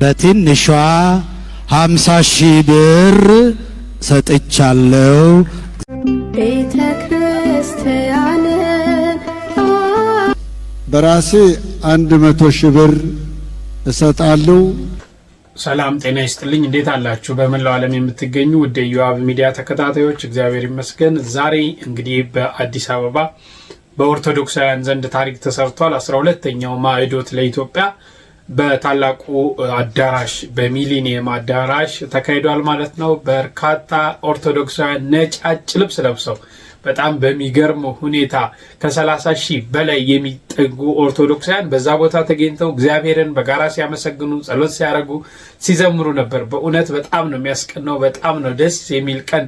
በትንሿ 50,000 ብር ሰጥቻለሁ። ቤተ ክርስቲያን በራሴ 100,000 ብር እሰጣለሁ። ሰላም ጤና ይስጥልኝ። እንዴት አላችሁ? በመላው ዓለም የምትገኙ ውድ የዮአብ ሚዲያ ተከታታዮች እግዚአብሔር ይመስገን። ዛሬ እንግዲህ በአዲስ አበባ በኦርቶዶክሳውያን ዘንድ ታሪክ ተሰርቷል። 12ኛው ማዕዶት ለኢትዮጵያ በታላቁ አዳራሽ በሚሊኒየም አዳራሽ ተካሂዷል ማለት ነው። በርካታ ኦርቶዶክሳውያን ነጫጭ ልብስ ለብሰው በጣም በሚገርም ሁኔታ ከ30,000 በላይ የሚጠጉ ኦርቶዶክሳውያን በዛ ቦታ ተገኝተው እግዚአብሔርን በጋራ ሲያመሰግኑ፣ ጸሎት ሲያደርጉ፣ ሲዘምሩ ነበር። በእውነት በጣም ነው የሚያስቀናው። በጣም ነው ደስ የሚል ቀን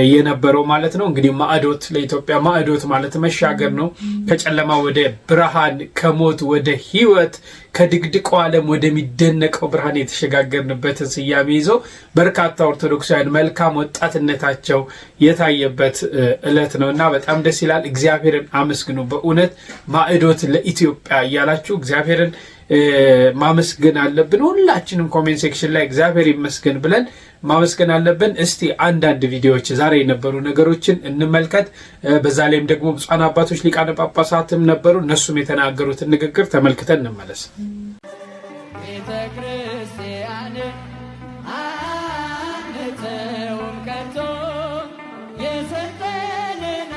የነበረው ማለት ነው። እንግዲህ ማዕዶት ለኢትዮጵያ ማዕዶት ማለት መሻገር ነው። ከጨለማ ወደ ብርሃን፣ ከሞት ወደ ሕይወት፣ ከድቅድቁ ዓለም ወደሚደነቀው ብርሃን የተሸጋገርንበትን ስያሜ ይዞ በርካታ ኦርቶዶክሳውያን መልካም ወጣትነታቸው የታየበት ዕለት ነው እና በጣም ደስ ይላል። እግዚአብሔርን አመስግኑ። በእውነት ማዕዶት ለኢትዮጵያ እያላችሁ እግዚአብሔርን ማመስገን አለብን። ሁላችንም ኮሜንት ሴክሽን ላይ እግዚአብሔር ይመስገን ብለን ማመስገን አለብን። እስቲ አንዳንድ ቪዲዮዎች ዛሬ የነበሩ ነገሮችን እንመልከት። በዛ ላይም ደግሞ ብፁዓን አባቶች ሊቃነ ጳጳሳትም ነበሩ። እነሱም የተናገሩትን ንግግር ተመልክተን እንመለስ። ቤተ ክርስቲያን አንተውም ከቶ የሰጠንን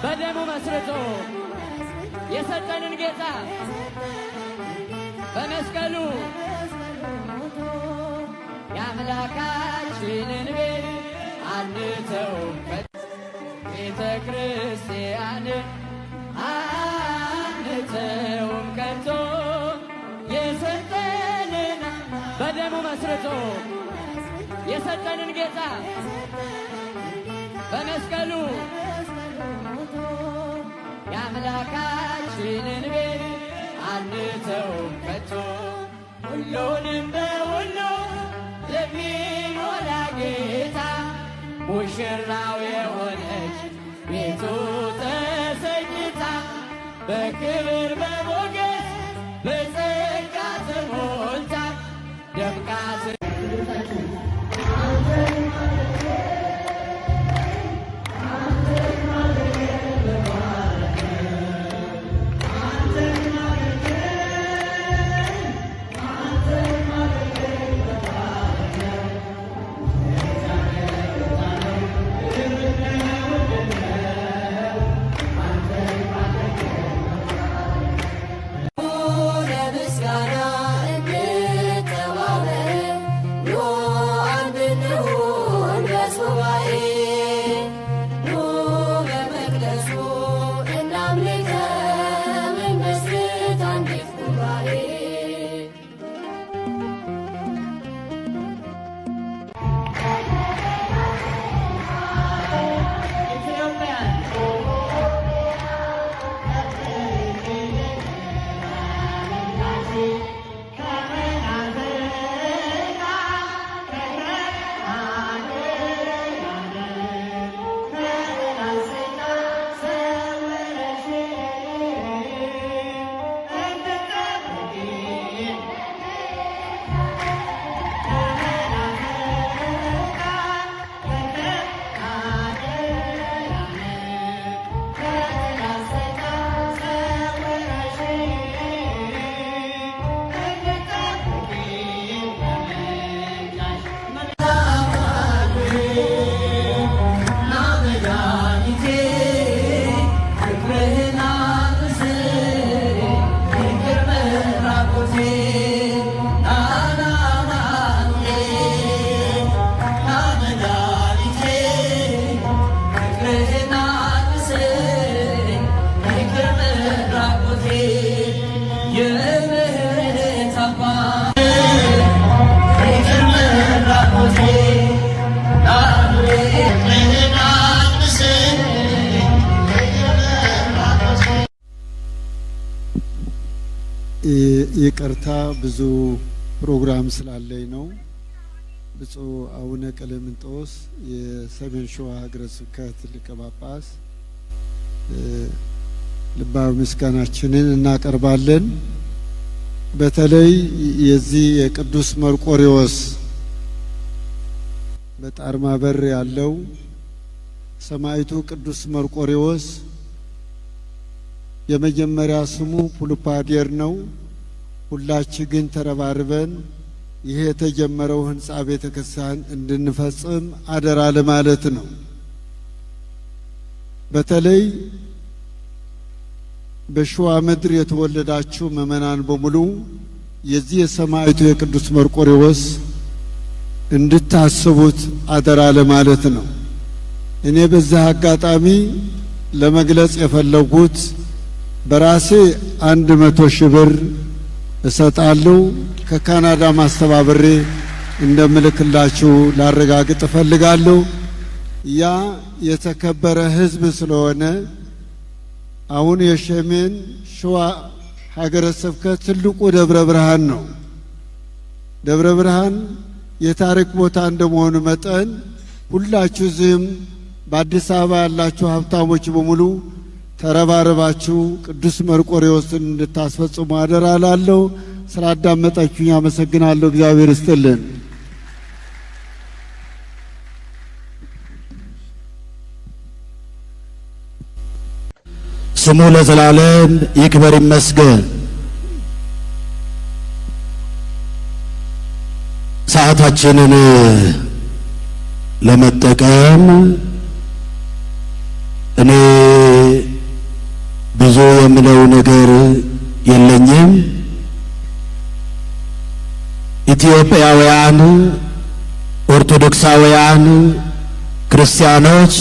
በደሙ መስርቶ የሰጠንን ጌታ በመስቀሉ የአምላካችንን ቤት አንተውም ቤተ ክርስቲያን አንተውም ከቶ የሰጠንን በደሙ መስርቶ የሰጠንን ጌታ በመስቀሉ የአምላካችንን ቤት አንተውም ከቶ ሁሉንም በሁሉ ለሚሞላ ጌታ ሙሽራው የሆነች ቤቱ ተሰኝታ በክብር በሞገስ በጸጋ ተሞልታ ደምቃ ይቅርታ ብዙ ፕሮግራም ስላለኝ ነው። ብፁዕ አቡነ ቀሌምንጦስ የሰሜን ሸዋ ሀገረ ስብከት ሊቀ ጳጳስ ልባዊ ምስጋናችንን እናቀርባለን። በተለይ የዚህ የቅዱስ መርቆሬዎስ በጣርማ በር ያለው ሰማዕቱ ቅዱስ መርቆሬዎስ የመጀመሪያ ስሙ ፑልፓዴር ነው። ሁላችን ግን ተረባርበን ይሄ የተጀመረው ህንጻ ቤተክርስቲያን እንድንፈጽም አደራ ለማለት ነው። በተለይ በሸዋ ምድር የተወለዳችሁ ምእመናን በሙሉ የዚህ የሰማዕቱ የቅዱስ መርቆሬዎስ እንድታስቡት አደራ ለማለት ነው። እኔ በዚህ አጋጣሚ ለመግለጽ የፈለጉት በራሴ 100,000 ብር እሰጣለሁ ከካናዳ ማስተባበሬ እንደምልክላችሁ ላረጋግጥ እፈልጋለሁ። ያ የተከበረ ህዝብ ስለሆነ አሁን የሰሜን ሸዋ ሀገረ ስብከት ትልቁ ደብረ ብርሃን ነው። ደብረ ብርሃን የታሪክ ቦታ እንደመሆኑ መጠን ሁላችሁ እዚህም በአዲስ አበባ ያላችሁ ሀብታሞች በሙሉ ተረባረባችሁ ቅዱስ መርቆሬዎስን እንድታስፈጽሙ አደራ እላለሁ። ስላዳመጣችሁኝ አመሰግናለሁ። እግዚአብሔር ይስጥልን። ስሙ ለዘላለም ይክበር ይመስገን። ሰዓታችንን ለመጠቀም እኔ ብዙ የምለው ነገር የለኝም። ኢትዮጵያውያን ኦርቶዶክሳውያን ክርስቲያኖች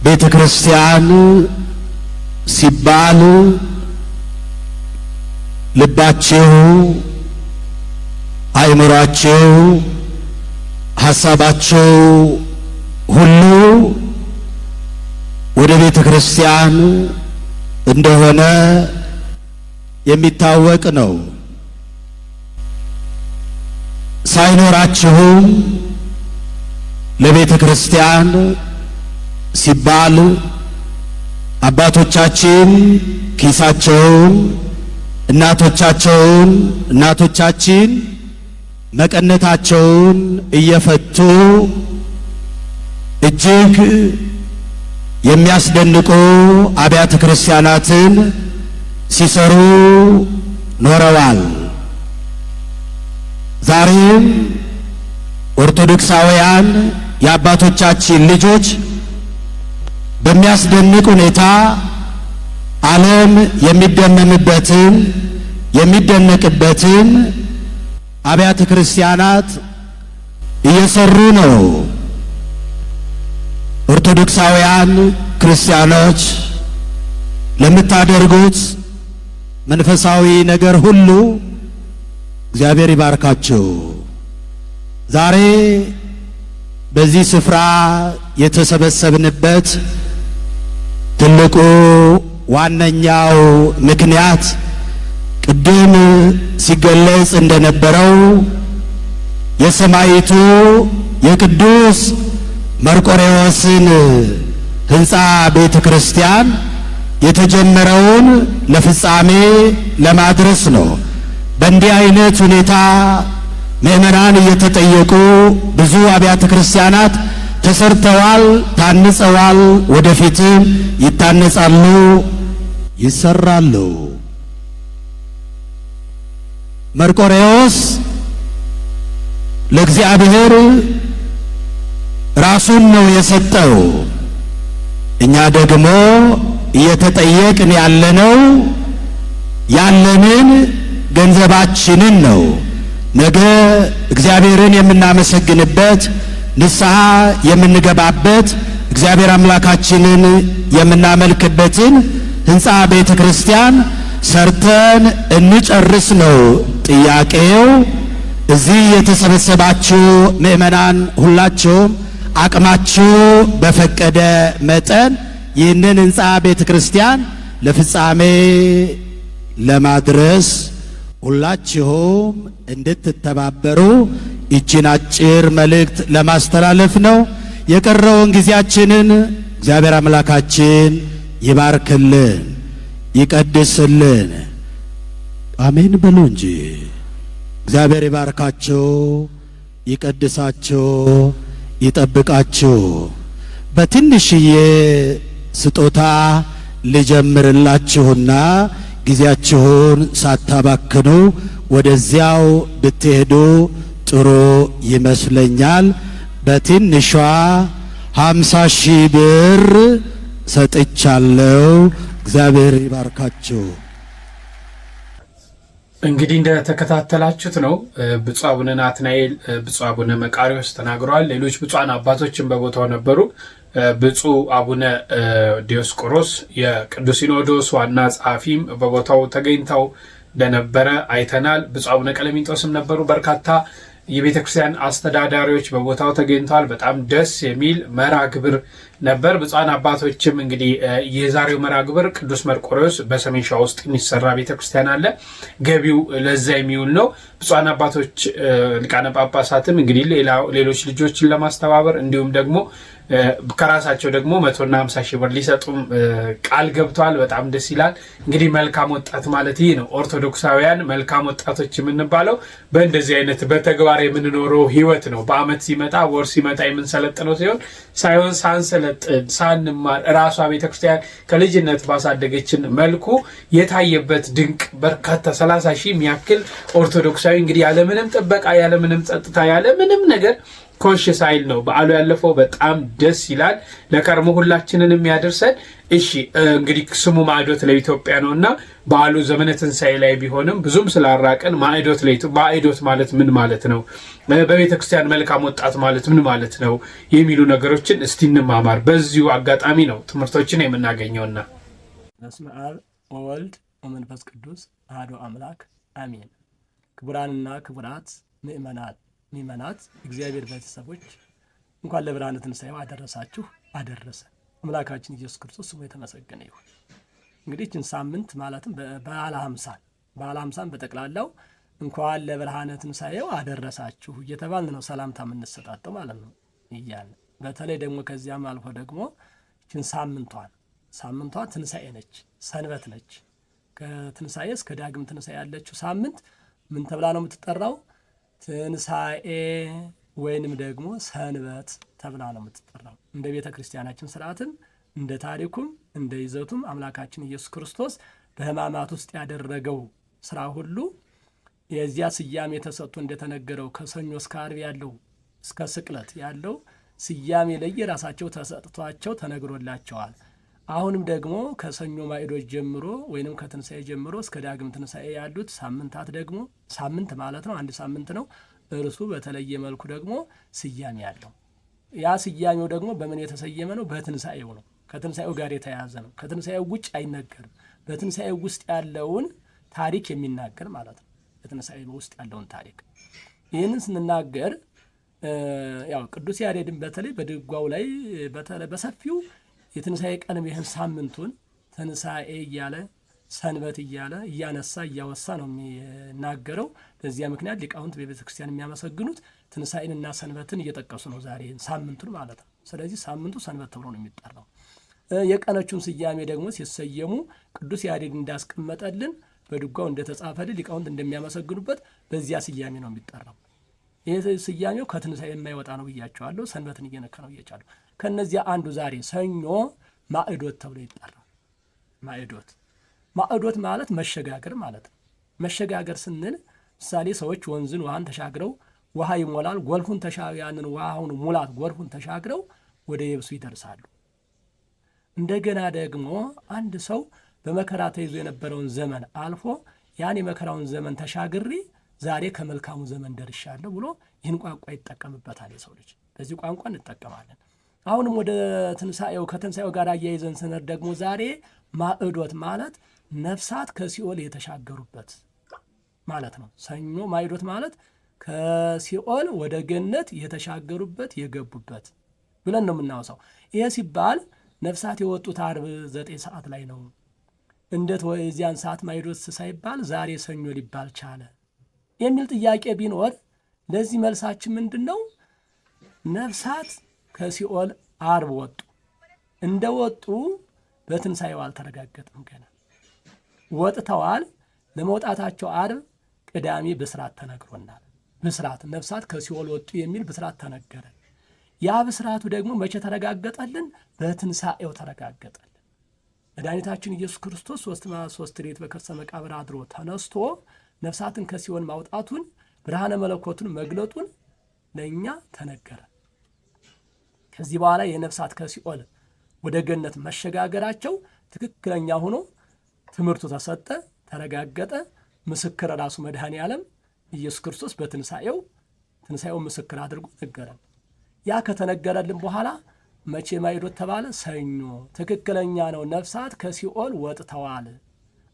ቤተ ክርስቲያን ሲባል ልባችሁ፣ አእምሯችሁ፣ ሐሳባችሁ ሁሉ ወደ ቤተ ክርስቲያን እንደሆነ የሚታወቅ ነው። ሳይኖራችሁም ለቤተ ክርስቲያን ሲባል አባቶቻችን ኪሳቸውን እናቶቻችን መቀነታቸውን እየፈቱ እጅግ የሚያስደንቁ አብያተ ክርስቲያናትን ሲሰሩ ኖረዋል። ዛሬም ኦርቶዶክሳውያን የአባቶቻችን ልጆች በሚያስደንቅ ሁኔታ ዓለም የሚደመምበትን የሚደነቅበትን አብያተ ክርስቲያናት እየሰሩ ነው። ኦርቶዶክሳውያን ክርስቲያኖች ለምታደርጉት መንፈሳዊ ነገር ሁሉ እግዚአብሔር ይባርካችሁ። ዛሬ በዚህ ስፍራ የተሰበሰብንበት ትልቁ ዋነኛው ምክንያት ቅድም ሲገለጽ እንደነበረው የሰማዕቱ የቅዱስ መርቆሬዎስን ሕንጻ ቤተ ክርስቲያን የተጀመረውን ለፍጻሜ ለማድረስ ነው። በእንዲህ አይነት ሁኔታ ምእመናን እየተጠየቁ ብዙ አብያተ ክርስቲያናት ተሰርተዋል፣ ታንጸዋል፣ ወደፊትም ይታነጻሉ፣ ይሰራሉ። መርቆሬዎስ ለእግዚአብሔር ራሱን ነው የሰጠው። እኛ ደግሞ እየተጠየቅን ያለነው ያለንን ገንዘባችንን ነው። ነገ እግዚአብሔርን የምናመሰግንበት ንስሐ የምንገባበት እግዚአብሔር አምላካችንን የምናመልክበትን ሕንጻ ቤተ ክርስቲያን ሰርተን እንጨርስ ነው ጥያቄው። እዚህ የተሰበሰባችሁ ምእመናን ሁላችሁም አቅማችሁ በፈቀደ መጠን ይህንን ሕንጻ ቤተ ክርስቲያን ለፍጻሜ ለማድረስ ሁላችሁም እንድትተባበሩ ይህችን አጭር መልእክት ለማስተላለፍ ነው። የቀረውን ጊዜያችንን እግዚአብሔር አምላካችን ይባርክልን፣ ይቀድስልን። አሜን በሉ እንጂ። እግዚአብሔር ይባርካችሁ፣ ይቀድሳችሁ፣ ይጠብቃችሁ። በትንሽዬ ስጦታ ልጀምርላችሁና ጊዜያችሁን ሳታባክኑ ወደዚያው ብትሄዱ ጥሩ ይመስለኛል። በትንሿ 50,000 ብር ሰጥቻለሁ። እግዚአብሔር ይባርካችሁ። እንግዲህ እንደተከታተላችሁት ነው ብፁዕ አቡነ ናትናኤል፣ ብፁዕ አቡነ መቃርዮስ ተናግረዋል። ሌሎች ብፁዓን አባቶችን በቦታው ነበሩ። ብፁዕ አቡነ ዲዮስቆሮስ የቅዱስ ሲኖዶስ ዋና ጸሐፊም በቦታው ተገኝተው እንደነበረ አይተናል። ብፁዕ አቡነ ቀለሚንጦስም ነበሩ። በርካታ የቤተ ክርስቲያን አስተዳዳሪዎች በቦታው ተገኝተዋል። በጣም ደስ የሚል መርሃ ግብር ነበር። ብፁዓን አባቶችም እንግዲህ የዛሬው መርሃ ግብር ቅዱስ መርቆሬዎስ በሰሜን ሸዋ ውስጥ የሚሰራ ቤተክርስቲያን አለ። ገቢው ለዛ የሚውል ነው። ብፁዓን አባቶች ሊቃነ ጳጳሳትም እንግዲህ ሌሎች ልጆችን ለማስተባበር እንዲሁም ደግሞ ከራሳቸው ደግሞ 150,000 ብር ሊሰጡም ቃል ገብተዋል። በጣም ደስ ይላል። እንግዲህ መልካም ወጣት ማለት ይህ ነው። ኦርቶዶክሳውያን መልካም ወጣቶች የምንባለው በእንደዚህ አይነት በተግባር የምንኖረው ህይወት ነው። በአመት ሲመጣ ወር ሲመጣ የምንሰለጥነው ሳይሆን ሳንሰለጥን ሳንማር ራሷ ቤተክርስቲያን ከልጅነት ባሳደገችን መልኩ የታየበት ድንቅ በርካታ 30,000 የሚያክል ኦርቶዶክሳዊ እንግዲህ ያለምንም ጥበቃ ያለምንም ጸጥታ ያለምንም ነገር ኮሽ ሳይል ነው በዓሉ ያለፈው። በጣም ደስ ይላል። ለከርሞ ሁላችንን የሚያደርሰን። እሺ እንግዲህ ስሙ ማዕዶት ለኢትዮጵያ ነውና በዓሉ ዘመነ ትንሣኤ ላይ ቢሆንም ብዙም ስላራቀን ማዕዶት ማለት ምን ማለት ነው፣ በቤተ ክርስቲያን መልካም ወጣት ማለት ምን ማለት ነው የሚሉ ነገሮችን እስቲ እንማማር። በዚሁ አጋጣሚ ነው ትምህርቶችን የምናገኘውና በስመ አብ ወወልድ ወመንፈስ ቅዱስ አሐዱ አምላክ አሜን። ክቡራንና ክቡራት ምእመናት እግዚአብሔር ቤተሰቦች እንኳን ለብርሃነ ትንሣኤው አደረሳችሁ አደረሰ። አምላካችን ኢየሱስ ክርስቶስ ስሙ የተመሰገነ ይሁን። እንግዲህ ይህችን ሳምንት ማለትም በዓለ ሃምሳን በጠቅላላው እንኳን ለብርሃነ ትንሣኤው አደረሳችሁ እየተባልን ነው ሰላምታ የምንሰጣጠው ማለት ነው እያልን። በተለይ ደግሞ ከዚያም አልፎ ደግሞ ይህችን ሳምንቷ ትንሣኤ ነች፣ ሰንበት ነች። ከትንሣኤ እስከ ዳግም ትንሣኤ ያለችው ሳምንት ምን ተብላ ነው የምትጠራው? ትንሣኤ ወይንም ደግሞ ሰንበት ተብላ ነው የምትጠራው። እንደ ቤተ ክርስቲያናችን ስርዓትም እንደ ታሪኩም እንደ ይዘቱም አምላካችን ኢየሱስ ክርስቶስ በሕማማት ውስጥ ያደረገው ስራ ሁሉ የዚያ ስያሜ ተሰጥቶ እንደተነገረው ከሰኞ እስከ ዓርብ ያለው እስከ ስቅለት ያለው ስያሜ ለየራሳቸው ተሰጥቷቸው ተነግሮላቸዋል። አሁንም ደግሞ ከሰኞ ማዕዶት ጀምሮ ወይንም ከትንሣኤ ጀምሮ እስከ ዳግም ትንሣኤ ያሉት ሳምንታት ደግሞ ሳምንት ማለት ነው፣ አንድ ሳምንት ነው። እርሱ በተለየ መልኩ ደግሞ ስያሜ ያለው ያ ስያሜው ደግሞ በምን የተሰየመ ነው? በትንሣኤው ነው። ከትንሣኤው ጋር የተያያዘ ነው። ከትንሣኤው ውጭ አይነገርም። በትንሣኤው ውስጥ ያለውን ታሪክ የሚናገር ማለት ነው። በትንሣኤው ውስጥ ያለውን ታሪክ ይህንን ስንናገር ያው ቅዱስ ያሬድን በተለይ በድጓው ላይ በሰፊው የትንሣኤ ቀንም ይህን ሳምንቱን ትንሣኤ እያለ ሰንበት እያለ እያነሳ እያወሳ ነው የሚናገረው። በዚያ ምክንያት ሊቃውንት በቤተ ክርስቲያን የሚያመሰግኑት ትንሣኤንና ሰንበትን እየጠቀሱ ነው ዛሬ ሳምንቱን ማለት ነው። ስለዚህ ሳምንቱ ሰንበት ተብሎ ነው የሚጠራው። የቀኖቹን ስያሜ ደግሞ ሲሰየሙ ቅዱስ ያሬድ እንዳስቀመጠልን በድጓው እንደተጻፈልን ሊቃውንት እንደሚያመሰግኑበት በዚያ ስያሜ ነው የሚጠራው። ይህ ስያሜው ከትንሣኤ የማይወጣ ነው ብያቸዋለሁ። ሰንበትን እየነካ ነው ብያቸዋለሁ። ከነዚያ አንዱ ዛሬ ሰኞ ማዕዶት ተብሎ ይጠራል። ማዕዶት ማለት መሸጋገር ማለት ነው። መሸጋገር ስንል ምሳሌ ሰዎች ውሃን ተሻግረው ውሃ ይሞላል። ጎልፉን ያንን ውሃውን ሙላት ጎልፉን ተሻግረው ወደ የብሱ ይደርሳሉ። እንደገና ደግሞ አንድ ሰው በመከራ ተይዞ የነበረውን ዘመን አልፎ ያን የመከራውን ዘመን ተሻግሬ ዛሬ ከመልካሙ ዘመን ደርሻለሁ ብሎ ይህን ቋንቋ ይጠቀምበታል። የሰው ልጅ በዚህ ቋንቋ እንጠቀማለን። አሁንም ወደ ከትንሣኤው ጋር አያይዘን ስንሄድ ደግሞ ዛሬ ማዕዶት ማለት ነፍሳት ከሲኦል የተሻገሩበት ማለት ነው። ሰኞ ማዕዶት ማለት ከሲኦል ወደ ገነት የተሻገሩበት የገቡበት ብለን ነው የምናወሳው። ይሄ ሲባል ነፍሳት የወጡት ዓርብ 9 ሰዓት ላይ ነው። እንዴት የዚያን ሰዓት ማዕዶት ሳይባል ዛሬ ሰኞ ሊባል ቻለ የሚል ጥያቄ ቢኖር ለዚህ መልሳችን ምንድን ነው? ነፍሳት ከሲኦል ዓርብ ወጡ። እንደወጡ በትንሣኤው አልተረጋገጠም። ገና ወጥተዋል። ለመውጣታቸው ዓርብ ቅዳሜ ብስራት ተነግሮናል። ብስራት ነፍሳት ከሲኦል ወጡ የሚል ብስራት ተነገረ። ያ ብስራቱ ደግሞ መቼ ተረጋገጠልን? በትንሣኤው ተረጋገጠልን። መድኃኒታችን ኢየሱስ ክርስቶስ 3 ሌት በከርሰ መቃብር አድሮ ተነስቶ ነፍሳትን ከሲኦል ማውጣቱን ብርሃነ መለኮቱን መግለጡን ለእኛ ተነገረ። ከዚህ በኋላ የነፍሳት ከሲኦል ወደ ገነት መሸጋገራቸው ትክክለኛ ሆኖ ትምህርቱ ተሰጠ፣ ተረጋገጠ። ምስክር ራሱ መድኃኔ ዓለም ኢየሱስ ክርስቶስ ትንሣኤው ምስክር አድርጎ ነገረን። ያ ከተነገረልን በኋላ መቼ ማይዶት ተባለ? ሰኞ። ትክክለኛ ነው፣ ነፍሳት ከሲኦል ወጥተዋል።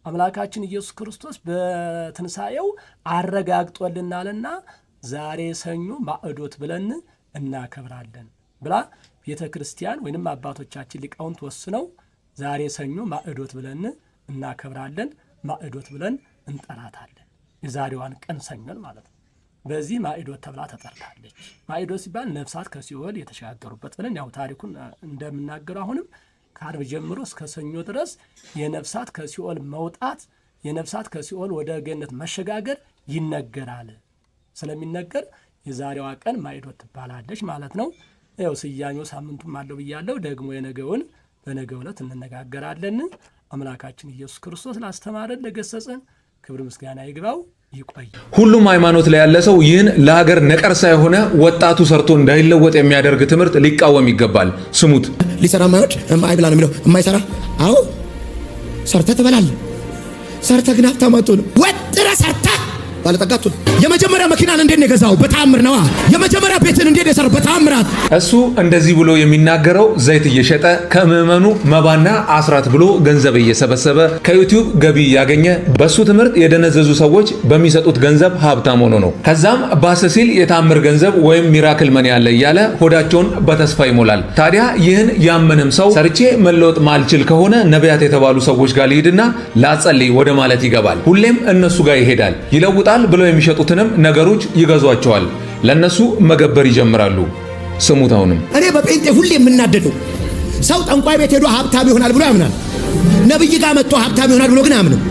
አምላካችን ኢየሱስ ክርስቶስ በትንሣኤው አረጋግጦልናልና ዛሬ ሰኞ ማዕዶት ብለን እናከብራለን ብላ ቤተ ክርስቲያን ወይንም አባቶቻችን ሊቃውንት ወስነው ዛሬ ሰኞ ማዕዶት ብለን እናከብራለን፣ ማዕዶት ብለን እንጠራታለን። የዛሬዋን ቀን ሰኞን ማለት ነው። በዚህ ማዕዶት ተብላ ተጠርታለች። ማዕዶት ሲባል ነፍሳት ከሲኦል የተሻገሩበት ብለን ያው ታሪኩን እንደምናገረው አሁንም ከዓርብ ጀምሮ እስከ ሰኞ ድረስ የነፍሳት ከሲኦል መውጣት፣ የነፍሳት ከሲኦል ወደ ገነት መሸጋገር ይነገራል። ስለሚነገር የዛሬዋ ቀን ማዕዶት ትባላለች ማለት ነው። ያው ስያሜው ሳምንቱም አለው ብያለሁ። ደግሞ የነገውን በነገው ዕለት እንነጋገራለን። አምላካችን ኢየሱስ ክርስቶስ ላስተማረን ለገሰጸን ክብር ምስጋና ይግባው። ይቆይ። ሁሉም ሃይማኖት ላይ ያለ ሰው ይህን ለሀገር ነቀርሳ የሆነ ወጣቱ ሰርቶ እንዳይለወጥ የሚያደርግ ትምህርት ሊቃወም ይገባል። ስሙት። ሊሰራ ማይወድ አይብላ ነው የሚለው። የማይሰራ አዎ ሰርተ ትበላለህ። ሰርተ ግን ሀብታም አትሆንም። ወጥረህ ሰርተ ባለጠጋ አትሆንም። የመጀመሪያ መኪናን እንዴት ነው የገዛው? በተአምር ነዋ። የመጀመሪያ ቤትን እንዴት ነው የሰራው? በተአምራት። እሱ እንደዚህ ብሎ የሚናገረው ዘይት እየሸጠ ከምዕመኑ መባና አስራት ብሎ ገንዘብ እየሰበሰበ ከዩቲዩብ ገቢ እያገኘ በሱ ትምህርት የደነዘዙ ሰዎች በሚሰጡት ገንዘብ ሀብታም ሆኖ ነው። ከዛም ባሰ ሲል የታምር ገንዘብ ወይም ሚራክል መኒ ያለ እያለ ሆዳቸውን በተስፋ ይሞላል። ታዲያ ይህን ያመነም ሰው ሰርቼ መለወጥ ማልችል ከሆነ ነቢያት የተባሉ ሰዎች ጋር ሊሄድና ላጸልይ ወደ ማለት ይገባል። ሁሌም እነሱ ጋር ይሄዳል። ይለውጣል ብለው የሚሸጡትንም ነገሮች ይገዟቸዋል። ለነሱ መገበር ይጀምራሉ። ስሙት። አሁንም እኔ በጴንጤ ሁሌ የምናደደው ሰው ጠንቋይ ቤት ሄዶ ሀብታም ይሆናል ብሎ ያምናል። ነብይ ጋር መጥቶ ሀብታም ይሆናል ብሎ ግን አያምንም።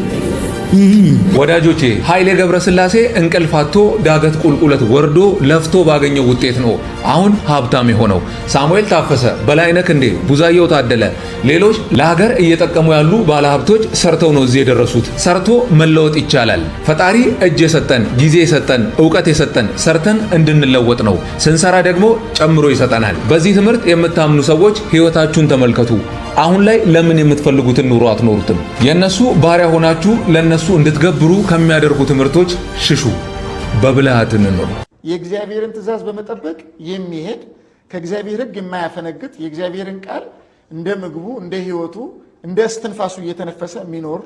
ወዳጆቼ ኃይሌ ገብረስላሴ እንቅልፍ አጥቶ ዳገት ቁልቁለት ወርዶ ለፍቶ ባገኘው ውጤት ነው አሁን ሀብታም የሆነው። ሳሙኤል ታፈሰ፣ በላይነህ ክንዴ፣ ቡዛየው ታደለ፣ ሌሎች ለሀገር እየጠቀሙ ያሉ ባለሀብቶች ሰርተው ነው እዚህ የደረሱት። ሰርቶ መለወጥ ይቻላል። ፈጣሪ እጅ የሰጠን ጊዜ የሰጠን እውቀት የሰጠን ሰርተን እንድንለወጥ ነው። ስንሰራ ደግሞ ጨምሮ ይሰጠናል። በዚህ ትምህርት የምታምኑ ሰዎች ሕይወታችሁን ተመልከቱ። አሁን ላይ ለምን የምትፈልጉትን ኑሮ አትኖሩትም? የነሱ ባሪያ ሆናችሁ ለነሱ እንድትገብሩ ከሚያደርጉ ትምህርቶች ሽሹ። በብልሃት እንኖር። የእግዚአብሔርን ትእዛዝ በመጠበቅ የሚሄድ ከእግዚአብሔር ሕግ የማያፈነግጥ የእግዚአብሔርን ቃል እንደ ምግቡ እንደ ሕይወቱ እንደ እስትንፋሱ እየተነፈሰ የሚኖር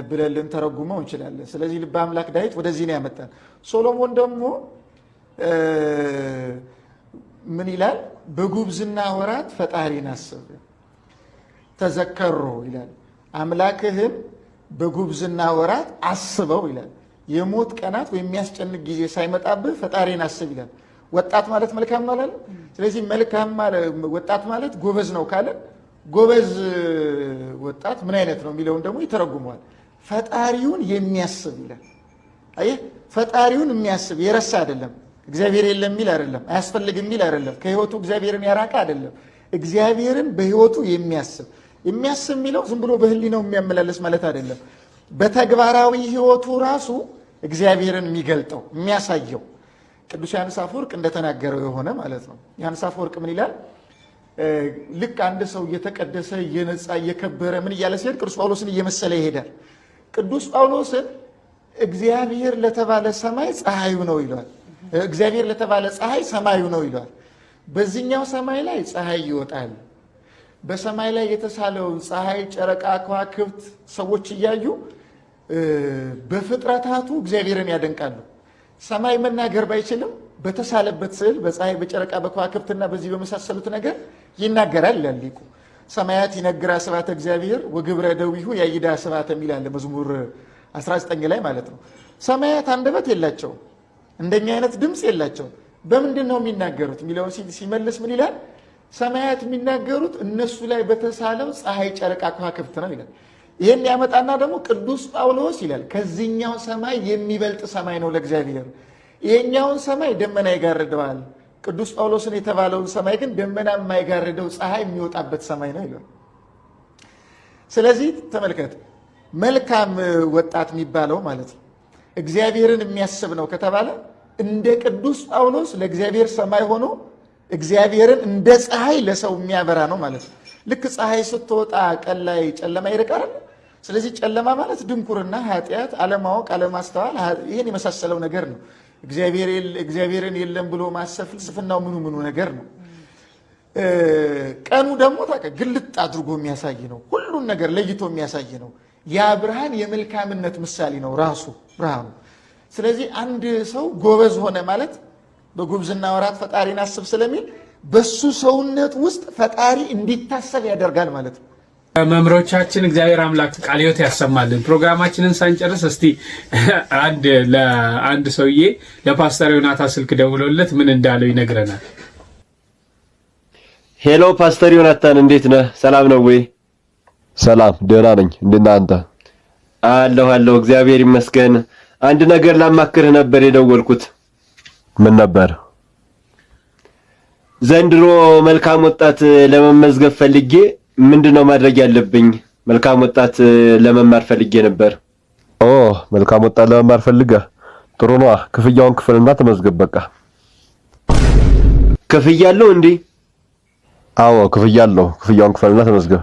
ብለን ልንተረጉመው እንችላለን። ስለዚህ ልበ አምላክ ዳዊት ወደዚህ ነው ያመጣን። ሶሎሞን ደግሞ ምን ይላል? በጉብዝና ወራት ፈጣሪን አስብ ተዘከሮ ይላል። አምላክህን በጉብዝና ወራት አስበው ይላል። የሞት ቀናት ወይም የሚያስጨንቅ ጊዜ ሳይመጣብህ ፈጣሪን አስብ ይላል። ወጣት ማለት መልካም ማለት ነው። ስለዚህ መልካም ወጣት ማለት ጎበዝ ነው ካለ ጎበዝ ወጣት ምን አይነት ነው የሚለውን ደግሞ ይተረጉመዋል። ፈጣሪውን የሚያስብ ይላል። አየህ፣ ፈጣሪውን የሚያስብ የረሳ አይደለም። እግዚአብሔር የለም የሚል አይደለም። አያስፈልግም የሚል አይደለም። ከህይወቱ እግዚአብሔርን ያራቀ አይደለም። እግዚአብሔርን በህይወቱ የሚያስብ የሚለው ዝም ብሎ በህሊናው የሚያመላለስ ማለት አይደለም። በተግባራዊ ህይወቱ ራሱ እግዚአብሔርን የሚገልጠው የሚያሳየው ቅዱስ ዮሐንስ አፈወርቅ እንደተናገረው የሆነ ማለት ነው። ዮሐንስ አፈወርቅ ምን ይላል? ልክ አንድ ሰው እየተቀደሰ እየነጻ እየከበረ ምን እያለ ሲሄድ ቅዱስ ጳውሎስን እየመሰለ ይሄዳል። ቅዱስ ጳውሎስን እግዚአብሔር ለተባለ ሰማይ ፀሐዩ ነው ይለዋል። እግዚአብሔር ለተባለ ፀሐይ ሰማዩ ነው ይለዋል። በዚህኛው ሰማይ ላይ ፀሐይ ይወጣል። በሰማይ ላይ የተሳለውን ፀሐይ፣ ጨረቃ፣ ከዋክብት ሰዎች እያዩ በፍጥረታቱ እግዚአብሔርን ያደንቃሉ። ሰማይ መናገር ባይችልም በተሳለበት ስዕል በፀሐይ፣ በጨረቃ፣ በከዋክብትና በዚህ በመሳሰሉት ነገር ይናገራል ይላል ሊቁ። ሰማያት ይነግራ ስብሐተ እግዚአብሔር ወግብረ ደዊሁ ያይዳ ስብሐተ የሚላል መዝሙር 19 ላይ ማለት ነው። ሰማያት አንደበት የላቸው፣ እንደኛ አይነት ድምፅ የላቸው። በምንድን ነው የሚናገሩት የሚለውን ሲመልስ ምን ይላል? ሰማያት የሚናገሩት እነሱ ላይ በተሳለው ፀሐይ፣ ጨረቃ፣ ከዋክብት ነው ይላል። ይህን ያመጣና ደግሞ ቅዱስ ጳውሎስ ይላል ከዚህኛው ሰማይ የሚበልጥ ሰማይ ነው ለእግዚአብሔር። ይሄኛውን ሰማይ ደመና ይጋርደዋል። ቅዱስ ጳውሎስን የተባለውን ሰማይ ግን ደመና የማይጋርደው ፀሐይ የሚወጣበት ሰማይ ነው ይላል። ስለዚህ ተመልከት፣ መልካም ወጣት የሚባለው ማለት ነው እግዚአብሔርን የሚያስብ ነው ከተባለ እንደ ቅዱስ ጳውሎስ ለእግዚአብሔር ሰማይ ሆኖ እግዚአብሔርን እንደ ፀሐይ ለሰው የሚያበራ ነው ማለት ነው። ልክ ፀሐይ ስትወጣ ቀን ላይ ጨለማ ይርቃል። ስለዚህ ጨለማ ማለት ድንቁርና፣ ኃጢአት፣ አለማወቅ፣ አለማስተዋል ይህን የመሳሰለው ነገር ነው። እግዚአብሔርን የለም ብሎ ማሰብ ፍልስፍናው ምኑ ነገር ነው። ቀኑ ደግሞ ግልጥ አድርጎ የሚያሳይ ነው። ሁሉን ነገር ለይቶ የሚያሳይ ነው። ያ ብርሃን የመልካምነት ምሳሌ ነው ራሱ ብርሃኑ። ስለዚህ አንድ ሰው ጎበዝ ሆነ ማለት በጉብዝና ወራት ፈጣሪን አስብ ስለሚል በሱ ሰውነት ውስጥ ፈጣሪ እንዲታሰብ ያደርጋል ማለት ነው። መምህሮቻችን እግዚአብሔር አምላክ ቃለ ሕይወት ያሰማልን። ፕሮግራማችንን ሳንጨርስ እስቲ ለአንድ ሰውዬ ለፓስተር ዮናታን ስልክ ደውሎለት ምን እንዳለው ይነግረናል። ሄሎ ፓስተር ዮናታን እንዴት ነህ? ሰላም ነው ወይ? ሰላም ደህና ነኝ። እንዴት ነህ አንተ? አለሁ እግዚአብሔር ይመስገን። አንድ ነገር ላማክርህ ነበር የደወልኩት። ምን ነበር? ዘንድሮ መልካም ወጣት ለመመዝገብ ፈልጌ ምንድነው ማድረግ ያለብኝ? መልካም ወጣት ለመማር ፈልጌ ነበር። ኦ መልካም ወጣት ለመማር ፈልገህ? ጥሩ ነው። ክፍያውን ክፍልና ተመዝገብ በቃ። ክፍያ አለው እንዴ? አዎ ክፍያ አለው። ክፍያውን ክፍልና ተመዝገብ።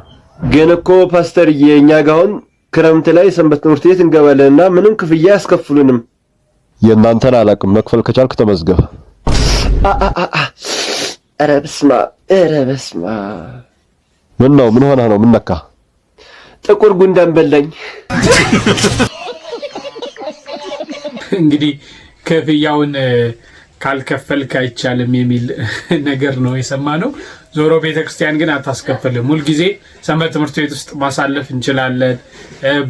ግን እኮ ፓስተር የኛ ጋር አሁን ክረምት ላይ ሰንበት ትምህርት ቤት እንገባለንና ምንም ክፍያ ያስከፍሉንም። የእናንተን አላውቅም። መክፈል ከቻልክ ተመዝገብ። ኧረ በስመ አብ። ምን ነው? ምን ሆነህ ነው? ምን ነካ? ጥቁር ጉንዳን በላኝ። እንግዲህ ክፍያውን ካልከፈልክ አይቻልም የሚል ነገር ነው የሰማነው። ዞሮ ቤተክርስቲያን ግን አታስከፍልም። ሁልጊዜ ሰንበት ትምህርት ቤት ውስጥ ማሳለፍ እንችላለን።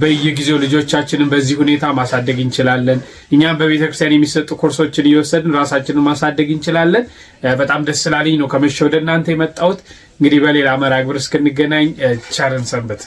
በየጊዜው ልጆቻችንን በዚህ ሁኔታ ማሳደግ እንችላለን። እኛም በቤተክርስቲያን የሚሰጡ ኮርሶችን እየወሰድን ራሳችንን ማሳደግ እንችላለን። በጣም ደስ ስላለኝ ነው ከመሸ ወደ እናንተ የመጣሁት። እንግዲህ በሌላ መርሃ ግብር እስክንገናኝ ቸርን ሰንብት።